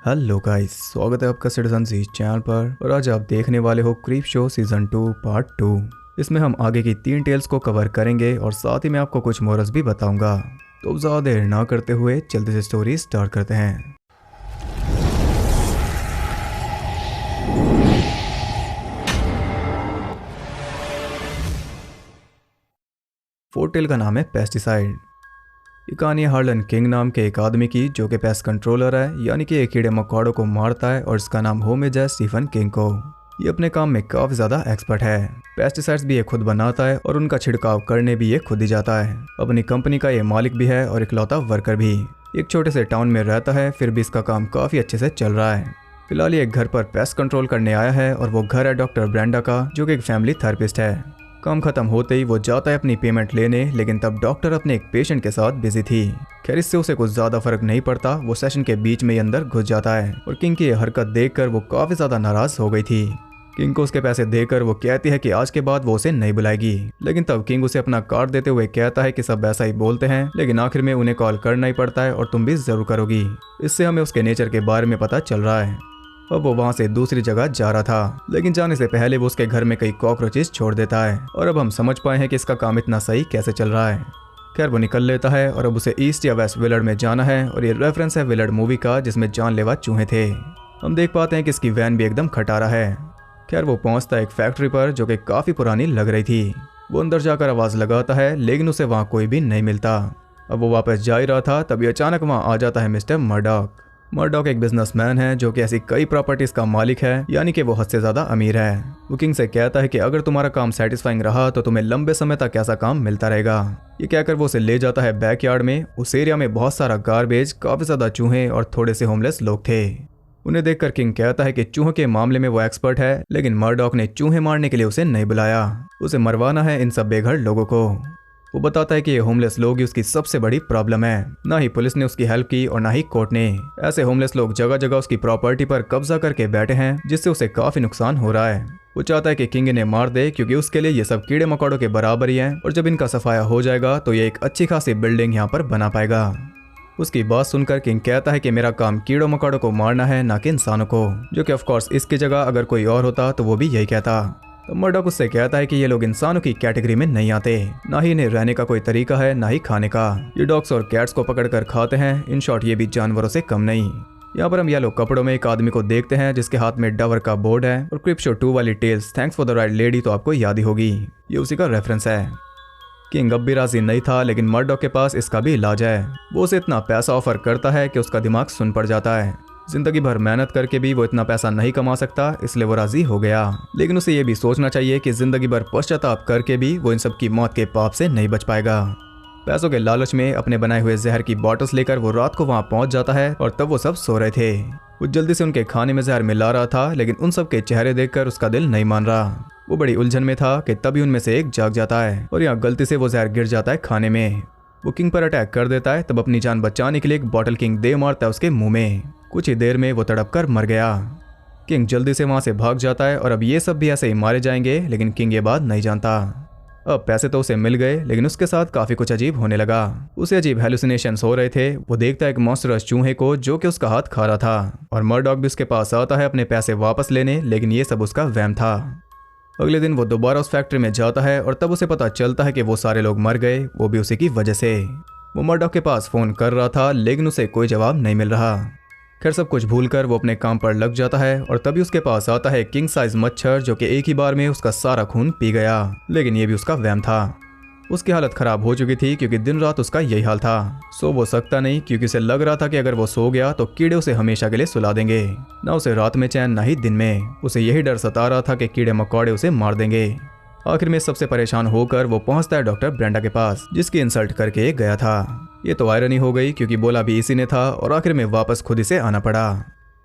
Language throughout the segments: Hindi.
हेलो गाइस, स्वागत है आपका सिटीजन जी चैनल पर। और आज आप देखने वाले हो क्रीप शो सीजन 2 पार्ट 2। इसमें हम आगे की 3 टेल्स को कवर करेंगे और साथ ही मैं आपको कुछ मोरल्स भी बताऊंगा। तो ज़्यादा देर ना करते हुए जल्दी से स्टोरी स्टार्ट करते हैं। फोर्थ टेल का नाम है पेस्टिसाइड। ये कहानी है हार्लन किंग नाम के एक आदमी की जो कि पेस्ट कंट्रोलर है, यानी कि एक कीड़े मकोड़ों को मारता है, और इसका नाम होमेज है स्टीफन किंग को। ये अपने काम में काफी ज्यादा एक्सपर्ट है। पेस्टिसाइड्स भी ये खुद बनाता है और उनका छिड़काव करने भी ये खुद ही जाता है। अपनी कंपनी का ये मालिक भी है और इकलौता वर्कर भी। एक छोटे से टाउन में रहता है, फिर भी इसका काम काफी अच्छे से चल रहा है। फिलहाल ये एक घर पर पेस्ट कंट्रोल करने आया है और वो घर है डॉक्टर ब्रेंडा का, जो कि एक फैमिली थेरेपिस्ट है। काम खत्म होते ही वो जाता है अपनी पेमेंट लेने, लेकिन तब डॉक्टर अपने एक पेशेंट के साथ बिजी थी। खैर, इससे उसे कुछ ज्यादा फर्क नहीं पड़ता। वो सेशन के बीच में ही अंदर घुस जाता है और किंग की ये हरकत देखकर वो काफी ज्यादा नाराज हो गई थी। किंग को उसके पैसे देकर वो कहती है कि आज के बाद वो उसे नहीं बुलाएगी, लेकिन तब किंग उसे अपना कार्ड देते हुए कहता है कि सब ऐसा ही बोलते हैं, लेकिन आखिर में उन्हें कॉल करना ही पड़ता है और तुम भी जरूर करोगी। इससे हमें उसके नेचर के बारे में पता चल रहा है। अब वो वहाँ से दूसरी जगह जा रहा था, लेकिन जाने से पहले वो उसके घर में कई कॉकरोचेस छोड़ देता है, और अब हम समझ पाए हैं कि इसका काम इतना सही कैसे चल रहा है। खैर, वो निकल लेता है और अब उसे ईस्ट या वेस्ट विलर्ड में जाना है, और ये रेफरेंस है विलर्ड मूवी का जिसमें जानलेवा चूहे थे। हम देख पाते हैं कि इसकी वैन भी एकदम खटारा है। खैर, वो पहुंचता है एक फैक्ट्री पर जो कि काफी पुरानी लग रही थी। वो अंदर जाकर आवाज लगाता है, लेकिन उसे वहाँ कोई भी नहीं मिलता। अब वो वापस जा ही रहा था, तभी अचानक वहाँ आ जाता है मिस्टर मर्डॉक। मर्डॉक एक बिजनेसमैन है जो कि ऐसी कई प्रॉपर्टीज का मालिक है, यानी कि वो हद से ज्यादा अमीर है। वो किंग से कहता है कि अगर तुम्हारा काम सेटिस्फाइंग रहा तो तुम्हें लंबे समय तक ऐसा काम मिलता रहेगा। ये कहकर वो उसे ले जाता है बैकयार्ड में। उस एरिया में बहुत सारा गार्बेज, काफी ज्यादा चूहे और थोड़े से होमलेस लोग थे। उन्हें देखकर किंग कहता है कि चूहों के मामले में वो एक्सपर्ट है, लेकिन मर्डॉक ने चूहे मारने के लिए उसे नहीं बुलाया। उसे मरवाना है इन सब बेघर लोगों को। वो बताता है कि ये होमलेस लोग ही उसकी सबसे बड़ी प्रॉब्लम है। ना ही पुलिस ने उसकी हेल्प की और ना ही कोर्ट ने। ऐसे होमलेस लोग जगह जगह उसकी प्रॉपर्टी पर कब्जा करके बैठे हैं, जिससे उसे काफी नुकसान हो रहा है। वो चाहता है कि किंग इन्हें मार दे, क्योंकि उसके लिए ये सब कीड़े मकोड़ों के बराबर ही हैं, और जब इनका सफाया हो जाएगा तो ये एक अच्छी खासी बिल्डिंग यहाँ पर बना पाएगा। उसकी बात सुनकर किंग कहता है कि मेरा काम कीड़ों मकोड़ों को मारना है, ना कि इंसानों को, जो कि ऑफकोर्स इसकी जगह अगर कोई और होता तो वो भी यही कहता। तो मर्डॉक उससे कहता है कि ये लोग इंसानों की कैटेगरी में नहीं आते, ना ही इन्हें रहने का कोई तरीका है, ना ही खाने का। ये डॉग्स और कैट्स को पकड़कर खाते हैं। इन शॉर्ट, ये भी जानवरों से कम नहीं। यहाँ पर हम येलो कपड़ों में एक आदमी को देखते हैं जिसके हाथ में डवर का बोर्ड है, और क्रिप शो 2 वाली टेल्स thanks for the right lady तो आपको याद ही होगी, ये उसी का रेफरेंस है। किंग अब भी राजी नहीं था, लेकिन मर्डॉक के पास इसका भी इलाज है। वो उसे इतना पैसा ऑफर करता है कि उसका दिमाग सुन पड़ जाता है। जिंदगी भर मेहनत करके भी वो इतना पैसा नहीं कमा सकता, इसलिए वो राजी हो गया। लेकिन उसे ये भी सोचना चाहिए कि जिंदगी भर पश्चाताप करके भी वो इन सब की मौत के पाप से नहीं बच पाएगा। पैसों के लालच में अपने बनाए हुए जहर की बॉटल्स लेकर वो रात को वहाँ पहुंच जाता है, और तब वो सब सो रहे थे। वो जल्दी से उनके खाने में जहर मिला रहा था, लेकिन उन सब के चेहरे देखकर उसका दिल नहीं मान रहा। वो बड़ी उलझन में था कि तभी उनमें से एक जाग जाता है, और यहाँ गलती से वो जहर गिर जाता है खाने में। वो किंग पर अटैक कर देता है। तब अपनी जान बचाने के लिए एक बॉटल किंग दे मारता है उसके मुंह में। कुछ ही देर में वो तड़प कर मर गया। किंग जल्दी से वहां से भाग जाता है, और अब ये सब भी ऐसे ही मारे जाएंगे, लेकिन किंग ये बात नहीं जानता। अब पैसे तो उसे मिल गए, लेकिन उसके साथ काफी कुछ अजीब होने लगा। उसे अजीब हेलुसिनेशंस हो रहे थे। वो देखता है एक मॉन्स्टरस चूहे को जो कि उसका हाथ खा रहा था, और मर्डॉक भी उसके पास आता है अपने पैसे वापस लेने, लेकिन ये सब उसका वहम था। अगले दिन वो दोबारा उस फैक्ट्री में जाता है, और तब उसे पता चलता है कि वो सारे लोग मर गए, वो भी उसी की वजह से। वो मर्डॉक के पास फोन कर रहा था, लेकिन उसे कोई जवाब नहीं मिल रहा। खैर, सब कुछ भूलकर वो अपने काम पर लग जाता है, और तभी उसके पास आता है किंग साइज मच्छर, जो कि एक ही बार में उसका सारा खून पी गया। लेकिन ये भी उसका वहम था। उसकी हालत खराब हो चुकी थी, क्योंकि दिन रात उसका यही हाल था। सो वो सकता नहीं, क्योंकि उसे लग रहा था कि अगर वो सो गया तो कीड़े उसे हमेशा के लिए सुला देंगे। ना उसे रात में चैन, ना ही दिन में। उसे यही डर सता रहा था कि कीड़े मकोड़े उसे मार देंगे। आखिर में सबसे परेशान होकर वो पहुंचता है डॉक्टर ब्रेंडा के पास, जिसकी इंसल्ट करके गया था। ये तो आयरनी हो गई, क्योंकि बोला भी इसी ने था, और आखिर में वापस खुद ही से आना पड़ा।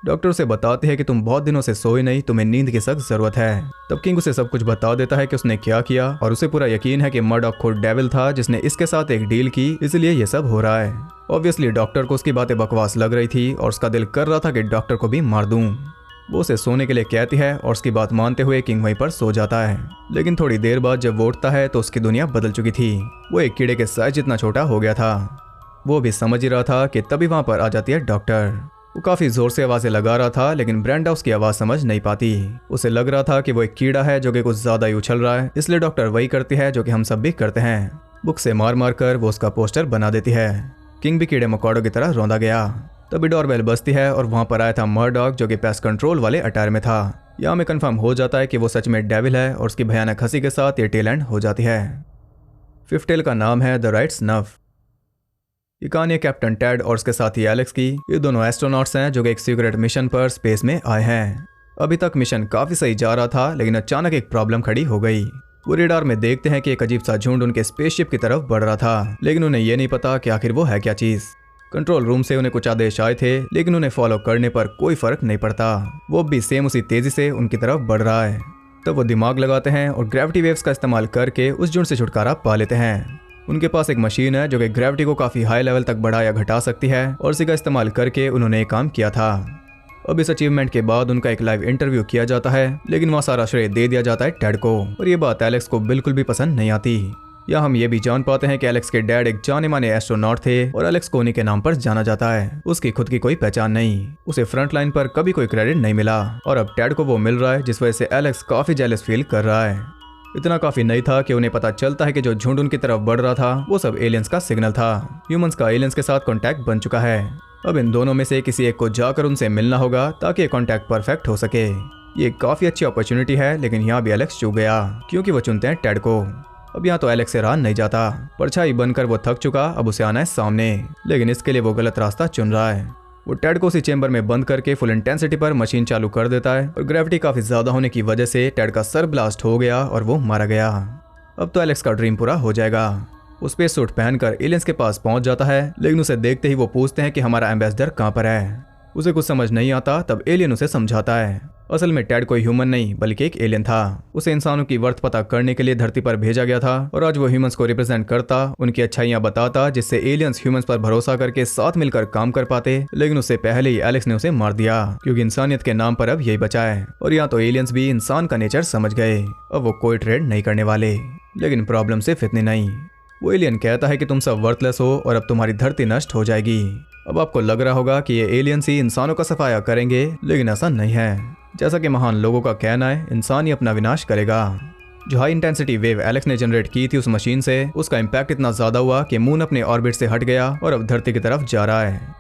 डॉक्टर उसे बताते हैं कि तुम बहुत दिनों से सोए नहीं, तुम्हें नींद की सख्त जरूरत है। तब किंग उसे सब कुछ बता देता है कि उसने क्या किया, और उसे पूरा यकीन है कि मर्डॉक खुद डेविल था जिसने इसके साथ एक डील की, इसलिए ये सब हो रहा है। ऑब्वियसली डॉक्टर को उसकी बातें बकवास लग रही थी, और उसका दिल कर रहा था कि डॉक्टर को भी मार दूं। वो उसे सोने के लिए कहती है, और उसकी बात मानते हुए किंग वहीं पर सो जाता है। लेकिन थोड़ी देर बाद जब वो उठता है तो उसकी दुनिया बदल चुकी थी। वो एक कीड़े के साइज जितना छोटा हो गया था। वो भी समझ ही रहा था कि तभी वहां पर आ जाती है डॉक्टर। वो काफी जोर से आवाजें लगा रहा था, लेकिन ब्रेंडा उसकी आवाज समझ नहीं पाती। उसे लग रहा था कि वो एक कीड़ा है जो कि कुछ ज्यादा ही उछल रहा है, इसलिए डॉक्टर वही करती है जो कि हम सब भी करते हैं, बुक से मार मार कर वो उसका पोस्टर बना देती है। किंग भी कीड़े मकोड़ों की तरह रौंदा गया। तभी डोरबेल बजती है और वहां पर आया था मर्डॉक जो कि पेस्ट कंट्रोल वाले अटायर में था। यहाँ में कंफर्म हो जाता है कि वो सच में डेविल है और उसकी भयानक हंसी के साथ ये टेल एंड हो जाती है। फिफ्थ टेल का नाम है द राइट स्नफ। ये कहानी है कैप्टन टेड और उसके साथी एलेक्स की। ये दोनों एस्ट्रोनॉट्स हैं जो कि एक सीक्रेट मिशन पर स्पेस में आए हैं। अभी तक मिशन काफी सही जा रहा था, लेकिन अचानक एक प्रॉब्लम खड़ी हो गई। वो रेडार में देखते हैं कि एक अजीब सा झुंड उनके स्पेसशिप की तरफ बढ़ रहा था, लेकिन उन्हें ये नहीं पता कि आखिर वो है क्या चीज। कंट्रोल रूम से उन्हें कुछ आदेश आए थे, लेकिन उन्हें फॉलो करने पर कोई फर्क नहीं पड़ता। वो भी सेम उसी तेजी से उनकी तरफ बढ़ रहा है। तब वो दिमाग लगाते हैं और ग्रेविटी वेव्स का इस्तेमाल करके उस झुंड से छुटकारा पा लेते हैं। उनके पास एक मशीन है जो कि ग्रेविटी को काफी हाई लेवल तक बढ़ा या घटा सकती है, और इसी का इस्तेमाल करके उन्होंने एक काम किया था। अब इस अचीवमेंट के बाद उनका एक लाइव इंटरव्यू किया जाता है, लेकिन वहाँ सारा श्रेय दे दिया जाता है टेड को, और ये बात एलेक्स को बिल्कुल भी पसंद नहीं आती। या हम ये भी जान पाते हैं कि एलेक्स के डैड एक जाने माने एस्ट्रोनॉट थे और एलेक्स को उन्हीं के नाम पर जाना जाता है। उसकी खुद की कोई पहचान नहीं, उसे फ्रंट लाइन पर कभी कोई क्रेडिट नहीं मिला, और अब टेड को वो मिल रहा है, जिस वजह से एलेक्स काफी जेलस फील कर रहा है। इतना काफी नहीं था कि उन्हें पता चलता है कि जो झुंड उनकी तरफ बढ़ रहा था वो सब एलियंस का सिग्नल था। ह्यूमंस का एलियंस के साथ कॉन्टैक्ट बन चुका है। अब इन दोनों में से किसी एक को जाकर उनसे मिलना होगा ताकि ये कॉन्टैक्ट परफेक्ट हो सके। ये काफी अच्छी अपॉर्चुनिटी है, लेकिन यहाँ भी एलेक्स चूक गया क्योंकि वो चुनते हैं टेड को। अब यहाँ तो एलेक्स से रहा नहीं जाता। परछाई बनकर वो थक चुका, अब उसे आना है सामने, लेकिन इसके लिए वो गलत रास्ता चुन रहा है। वो टेड को उसी चेंबर में बंद करके फुल इंटेंसिटी पर मशीन चालू कर देता है, और ग्रेविटी काफी ज्यादा होने की वजह से टेड का सर ब्लास्ट हो गया और वो मारा गया। अब तो एलेक्स का ड्रीम पूरा हो जाएगा। वो स्पेस सूट पहनकर एलियंस के पास पहुंच जाता है, लेकिन उसे देखते ही वो पूछते हैं कि हमारा एम्बेसडर कहाँ पर है। उसे कुछ समझ नहीं आता, तब एलियन उसे समझाता है असल में टेड कोई ह्यूमन नहीं बल्कि एक एलियन था। उसे इंसानों की वर्थ पता करने के लिए धरती पर भेजा गया था, और आज वो ह्यूमंस को रिप्रेजेंट करता, उनकी अच्छाइयां बताता, जिससे एलियंस ह्यूमंस पर भरोसा करके साथ मिलकर काम कर पाते। लेकिन उससे पहले ही एलेक्स ने उसे मार दिया, क्योंकि इंसानियत के नाम पर अब यही बचा है। और यहाँ तो एलियंस भी इंसान का नेचर समझ गए, अब वो कोई ट्रेड नहीं करने वाले। लेकिन प्रॉब्लम सिर्फ इतनी नहीं। वो एलियन कहता है कि तुम सब वर्थलेस हो और अब तुम्हारी धरती नष्ट हो जाएगी। अब आपको लग रहा होगा कि ये एलियंस ही इंसानों का सफाया करेंगे, लेकिन ऐसा नहीं है। जैसा कि महान लोगों का कहना है, इंसान ही अपना विनाश करेगा। जो हाई इंटेंसिटी वेव एलेक्स ने जनरेट की थी उस मशीन से, उसका इम्पैक्ट इतना ज्यादा हुआ कि मून अपने ऑर्बिट से हट गया और अब धरती की तरफ जा रहा है।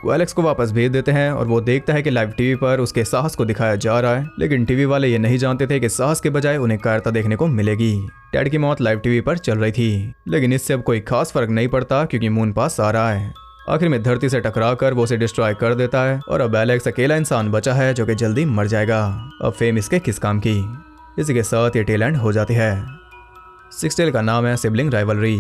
वो एलेक्स को वापस भेज देते हैं और वो देखता है कि लाइव टीवी पर उसके साहस को दिखाया जा रहा है, लेकिन टीवी वाले ये नहीं जानते थे कि साहस के बजाय उन्हें कायरता देखने को मिलेगी। टेड की मौत लाइव टीवी पर चल रही थी, लेकिन इससे अब कोई खास फर्क नहीं पड़ता क्योंकि मून पास आ रहा है। आखिर में धरती से टकराकर वो उसे डिस्ट्रॉय कर देता है, और अब एलेक्स अकेला इंसान बचा है जो कि जल्दी मर जाएगा। अब फेम इसके किस काम की। इसी के साथ ये टेल एंड हो जाती है। सिक्स्थ टेल का नाम है सिबलिंग राइवलरी।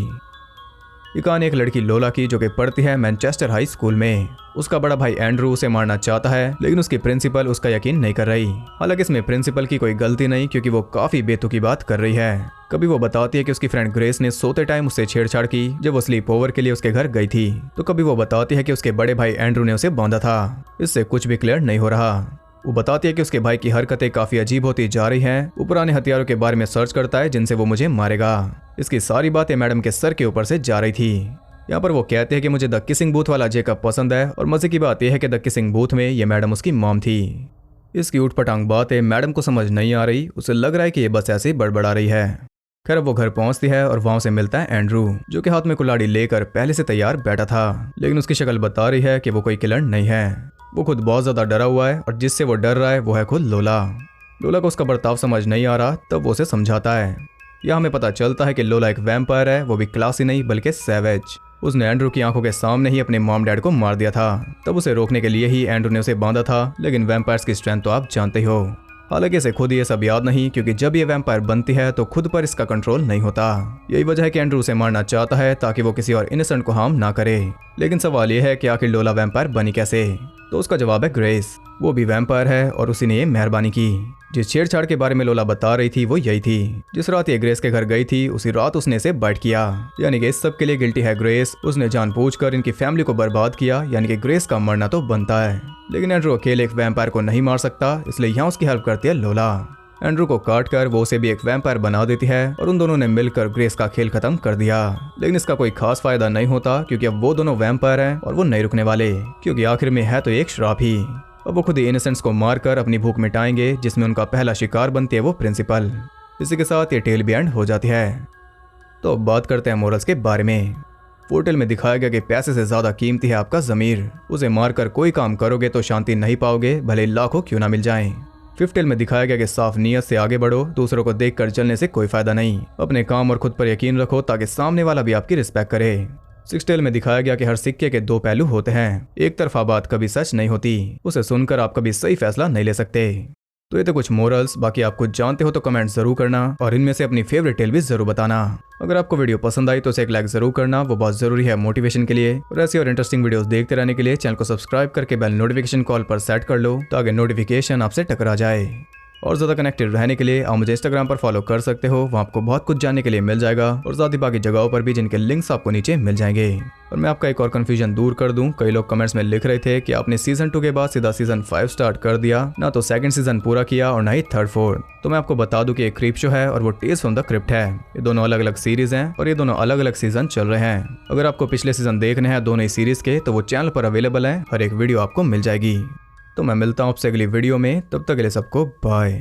ये कहानी एक लड़की लोला की जो कि पढ़ती है मैनचेस्टर हाई स्कूल में। उसका बड़ा भाई एंड्रू उसे मारना चाहता है, लेकिन उसकी प्रिंसिपल उसका यकीन नहीं कर रही। हालांकि इसमें प्रिंसिपल की कोई गलती नहीं, क्योंकि वो काफी बेतुकी बात कर रही है। कभी वो बताती है कि उसकी फ्रेंड ग्रेस ने सोते टाइम उससे छेड़छाड़ की जब वो स्लीप ओवर के लिए उसके घर गई थी, तो कभी वो बताती है कि उसके बड़े भाई एंड्रू ने उसे बांधा था। इससे कुछ भी क्लियर नहीं हो रहा। वो बताती है कि उसके भाई की हरकतें काफी अजीब होती जा रही हैं। वो पुराने हथियारों के बारे में सर्च करता है जिनसे वो मुझे मारेगा। इसकी सारी बातें मैडम के सर के ऊपर से जा रही थी। यहाँ पर वो कहते हैं कि मुझे द किसिंग बूथ वाला जेकब पसंद है, और मजे की बात यह है कि द किसिंग बूथ में ये मैडम उसकी मॉम थी। इसकी ऊटपटांग बातें मैडम को समझ नहीं आ रही। उसे लग रहा है कि ये बस ऐसे ही बड़बड़ा रही है। खैर वो घर पहुंचती है और वहां से मिलता है एंड्रू, जो कि हाथ में कुल्हाड़ी लेकर पहले से तैयार बैठा था, लेकिन उसकी शक्ल बता रही है कि वो कोई किलर नहीं है। वो खुद बहुत ज्यादा डरा हुआ है, और जिससे वो डर रहा है वो है खुद लोला। लोला को उसका बर्ताव समझ नहीं आ रहा, तब वो उसे समझाता है। यह हमें पता चलता है कि लोला एक वैम्पायर है, वो भी क्लासी नहीं बल्कि सैवेज। उसने एंड्रू की आंखों के सामने ही अपने मॉम डैड को मार दिया था। तब उसे रोकने के लिए ही एंड्रू ने उसे बांधा था, लेकिन वैम्पायर्स की स्ट्रेंथ तो आप जानते ही हो। हालांकि इसे खुद ये सब याद नहीं, क्योंकि जब ये वैम्पायर बनती है तो खुद पर इसका कंट्रोल नहीं होता। यही वजह है कि एंड्रू उसे मारना चाहता है ताकि वो किसी और इनोसेंट को हार्म ना करे। लेकिन सवाल ये है कि आखिर लोला वैम्पायर बनी कैसे? तो उसका जवाब है ग्रेस। वो भी वैम्पायर है और उसी ने ये मेहरबानी की। जिस छेड़छाड़ के बारे में लोला बता रही थी वो यही थी। जिस रात ये ग्रेस के घर गई थी उसी रात उसने इसे बाइट किया, यानी कि इस सब के लिए गिल्टी है ग्रेस। उसने जानबूझकर इनकी फैमिली को बर्बाद किया, यानी कि ग्रेस का मरना तो बनता है। लेकिन एंड्रू अकेले एक वैम्पायर को नहीं मार सकता, इसलिए यहाँ उसकी हेल्प करती है लोला। एंड्रू को काट कर वो उसे भी एक वैम्पायर बना देती है और उन दोनों ने मिलकर ग्रेस का खेल खत्म कर दिया। लेकिन इसका कोई खास फायदा नहीं होता क्योंकि अब वो दोनों वैम्पायर हैं और वो नहीं रुकने वाले, क्योंकि आखिर में है तो एक श्राप ही। अब वो खुद ही इनोसेंट्स को मारकर अपनी भूख मिटाएंगे, जिसमें उनका पहला शिकार बनती है वो प्रिंसिपल। इसी के साथ ये टेल भी एंड हो जाती है। तो अब बात करते हैं मोरल्स के बारे में। पोर्टल में दिखाया गया कि पैसे से ज्यादा कीमती है आपका ज़मीर। उसे मारकर कोई काम करोगे तो शांति नहीं पाओगे, भले लाखों क्यों ना मिल जाएं। फिफ्थ टेल में दिखाया गया कि साफ नीयत से आगे बढ़ो, दूसरों को देखकर चलने से कोई फायदा नहीं। अपने काम और खुद पर यकीन रखो ताकि सामने वाला भी आपकी रिस्पेक्ट करे। सिक्स्थ टेल में दिखाया गया कि हर सिक्के के दो पहलू होते हैं, एक तरफा बात कभी सच नहीं होती, उसे सुनकर आप कभी सही फैसला नहीं ले सकते। तो ये तो कुछ मोरल्स, बाकी आप कुछ जानते हो तो कमेंट जरूर करना और इनमें से अपनी फेवरेट टेल भी जरूर बताना। अगर आपको वीडियो पसंद आई तो उसे एक लाइक जरूर करना, वो बहुत जरूरी है मोटिवेशन के लिए। और ऐसी और इंटरेस्टिंग वीडियोस देखते रहने के लिए चैनल को सब्सक्राइब करके बेल नोटिफिकेशन कॉल पर सेट कर लो ताकि नोटिफिकेशन आपसे टकरा जाए। और ज़्यादा कनेक्टेड रहने के लिए आप मुझे इंस्टाग्राम पर फॉलो कर सकते हो, वहाँ आपको बहुत कुछ जानने के लिए मिल जाएगा और साथ ही बाकी जगहों पर भी जिनके लिंक्स आपको नीचे मिल जाएंगे। और मैं आपका एक और कन्फ्यूजन दूर कर दूं, कई लोग कमेंट्स में लिख रहे थे कि आपने सीजन 2 के बाद सीधा सीजन 5 स्टार्ट कर दिया, ना तो सेकंड सीजन पूरा किया और ना ही थर्ड फोर्थ। तो मैं आपको बता दूं कि एक क्रीप शो है और वो टेल्स फ्रॉम द क्रिप्ट है। ये दोनों अलग अलग सीरीज हैं और ये दोनों अलग अलग सीजन चल रहे हैं। अगर आपको पिछले सीजन देखने हैं दोनों ही सीरीज के तो वो चैनल पर अवेलेबल है, हर एक वीडियो आपको मिल जाएगी। तो मैं मिलता हूँ आपसे अगली वीडियो में, तब तक के लिए सबको बाय।